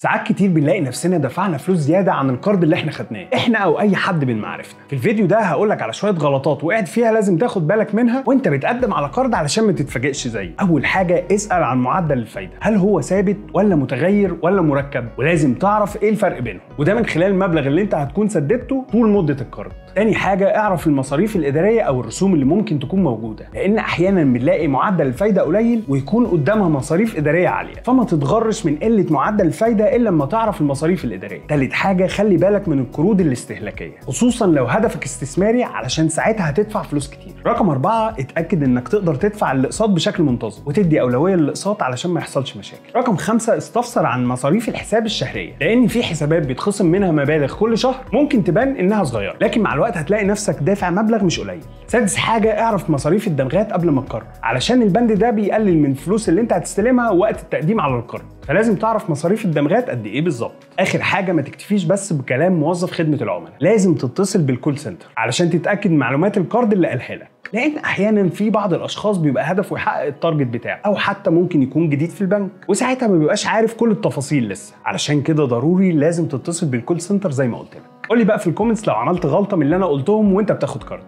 ساعات كتير بنلاقي نفسنا دفعنا فلوس زياده عن القرض اللي احنا خدناه، احنا او اي حد من معارفنا. في الفيديو ده هقولك على شويه غلطات وقعت فيها لازم تاخد بالك منها وانت بتقدم على قرض علشان ما تتفاجئش زيي. اول حاجه اسال عن معدل الفايده، هل هو ثابت ولا متغير ولا مركب؟ ولازم تعرف ايه الفرق بينهم، وده من خلال المبلغ اللي انت هتكون سددته طول مده القرض. تاني حاجه اعرف المصاريف الاداريه او الرسوم اللي ممكن تكون موجوده، لان احيانا بنلاقي معدل الفايده قليل ويكون قدامها مصاريف اداريه عاليه، فما تتغرش من قله معدل الفايده الا لما تعرف المصاريف الاداريه. تالت حاجه خلي بالك من القروض الاستهلاكيه، خصوصا لو هدفك استثماري علشان ساعتها هتدفع فلوس كتير. رقم 4 اتاكد انك تقدر تدفع الاقساط بشكل منتظم وتدي اولويه للاقساط علشان ما يحصلش مشاكل. رقم 5 استفسر عن مصاريف الحساب الشهريه، لان في حسابات بيتخصم منها مبالغ كل شهر ممكن تبان انها صغيره، لكن مع الوقت هتلاقي نفسك دافع مبلغ مش قليل. سادس حاجه اعرف مصاريف الدمغات قبل ما تقرر، علشان البند ده بيقلل من الفلوس اللي انت هتستلمها وقت التقديم على القرض، فلازم تعرف مصاريف الدمغات قد ايه بالظبط. اخر حاجه ما تكتفيش بس بكلام موظف خدمه العملاء، لازم تتصل بالكول سنتر علشان تتاكد من معلومات القرض اللي قالها لك، لان احيانا في بعض الاشخاص بيبقى هدفه يحقق التارجت بتاعه، او حتى ممكن يكون جديد في البنك وساعتها ما بيبقاش عارف كل التفاصيل لسه. علشان كده ضروري لازم تتصل بالكول سنتر زي ما قلت لك. قول لي بقى في الكومنتس لو عملت غلطه من اللي انا قلتهم وانت بتاخد قرض.